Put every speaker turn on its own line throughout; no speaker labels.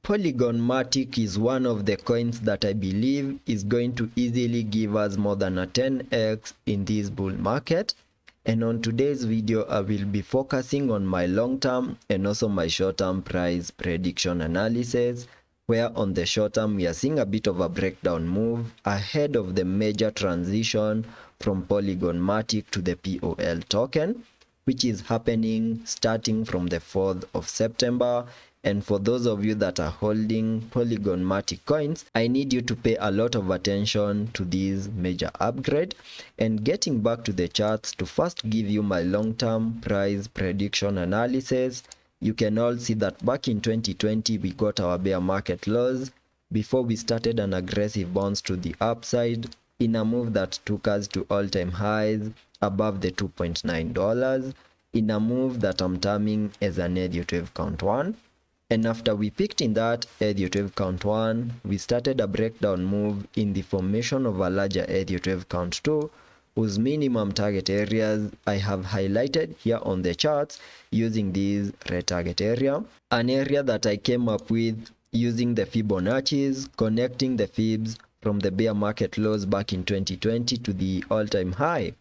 Polygon Matic is one of the coins that I believe is going to easily give us more than a 10x in this bull market. And on today's video, I will be focusing on my long-term and also my short-term price prediction analysis, where on the short term we are seeing a bit of a breakdown move ahead of the major transition from Polygon Matic to the POL token, which is happening starting from the 4th of September. And for those of you that are holding Polygon Matic coins, I need you to pay a lot of attention to this major upgrade. And getting back to the charts, to first give you my long-term price prediction analysis, you can all see that back in 2020 we got our bear market lows before we started an aggressive bounce to the upside in a move that took us to all-time highs above the $2.9 in a move that I'm terming as an Elliot wave count 1. And after we picked in that Elliot wave count 1, we started a breakdown move in the formation of a larger Elliot wave count 2, whose minimum target areas I have highlighted here on the charts using this red target area, an area that I came up with using the Fibonacci's, connecting the fibs from the bear market lows back in 2020 to the all-time high,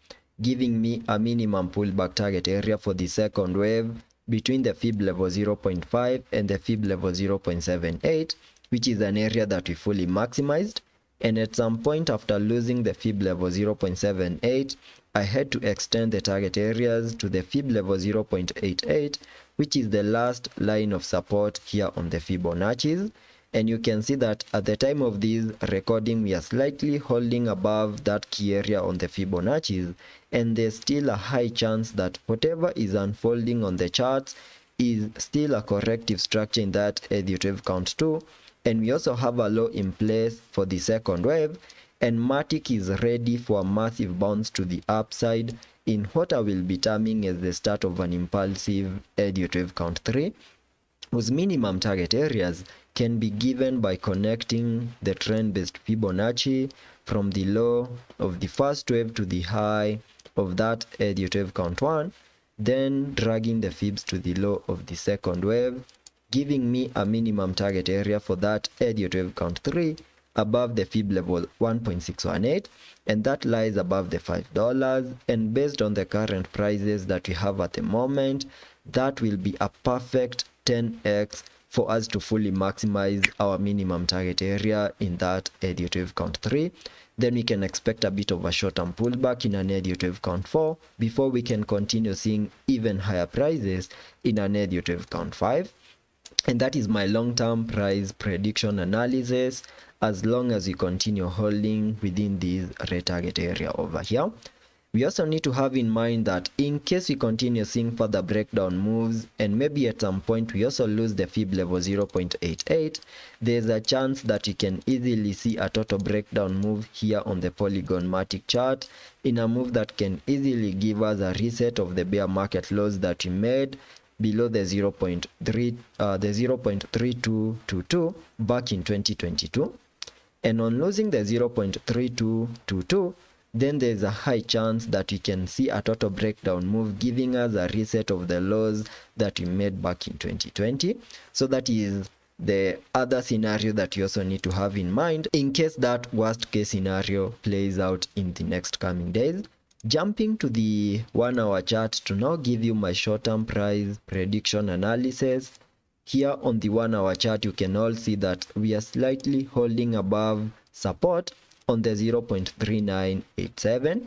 giving me a minimum pullback target area for the second wave between the fib level 0.5 and the fib level 0.78, which is an area that we fully maximized. And at some point after losing the fib level 0.78, I had to extend the target areas to the fib level 0.88, which is the last line of support here on the Fibonacci's. And you can see that at the time of this recording, we are slightly holding above that key area on the Fibonacci's, and there's still a high chance that whatever is unfolding on the charts is still a corrective structure in that Elliot wave count 2. And we also have a low in place for the second wave, and Matic is ready for a massive bounce to the upside in what I will be terming as the start of an impulsive Elliot wave count 3, whose minimum target areas can be given by connecting the trend-based Fibonacci from the low of the first wave to the high of that Elliot wave count 1, then dragging the fibs to the low of the second wave, giving me a minimum target area for that Elliot wave count 3 above the fib level 1.618, and that lies above the $5. And based on the current prices that we have at the moment, that will be a perfect 10x for us to fully maximize our minimum target area in that Elliot wave count 3. Then we can expect a bit of a short-term pullback in an Elliot wave count 4 before we can continue seeing even higher prices in an Elliot wave count 5. And that is my long-term price prediction analysis, as long as we continue holding within this red target area over here. We also need to have in mind that in case we continue seeing further breakdown moves, and maybe at some point we also lose the fib level 0.88, there's a chance that we can easily see a total breakdown move here on the Polygon Matic chart, in a move that can easily give us a reset of the bear market lows that we made below the 0.3222 back in 2022. And on losing the 0.3222, then there's a high chance that we can see a total breakdown move giving us a reset of the lows that we made back in 2020. So that is the other scenario that you also need to have in mind in case that worst case scenario plays out in the next coming days. Jumping to the 1 hour chart to now give you my short-term price prediction analysis. Here on the 1 hour chart, you can all see that we are slightly holding above support on the 0.3987,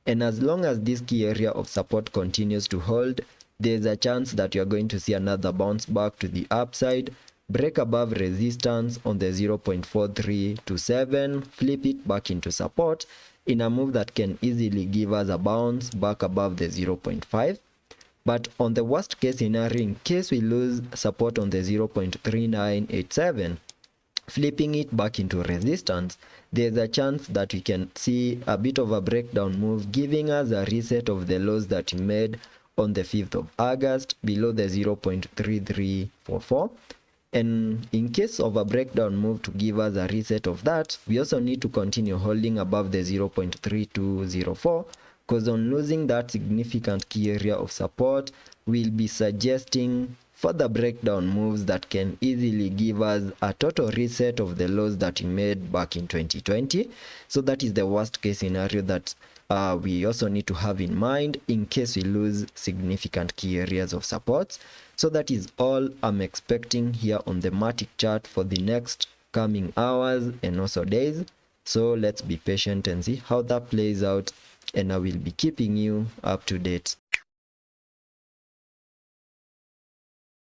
and as long as this key area of support continues to hold, there's a chance that you're going to see another bounce back to the upside, break above resistance on the 0.4327, flip it back into support in a move that can easily give us a bounce back above the 0.5. But on the worst case scenario, in case we lose support on the 0.3987, flipping it back into resistance, there's a chance that we can see a bit of a breakdown move giving us a reset of the lows that we made on the 5th of August below the 0.3344. And in case of a breakdown move to give us a reset of that, we also need to continue holding above the 0.3204, because on losing that significant key area of support, we'll be suggesting further breakdown moves that can easily give us a total reset of the lows that we made back in 2020. So that is the worst case scenario that we also need to have in mind in case we lose significant key areas of support. So that is all I'm expecting here on the Matic chart for the next coming hours and also days. So let's be patient and see how that plays out, and I will be keeping you up to date.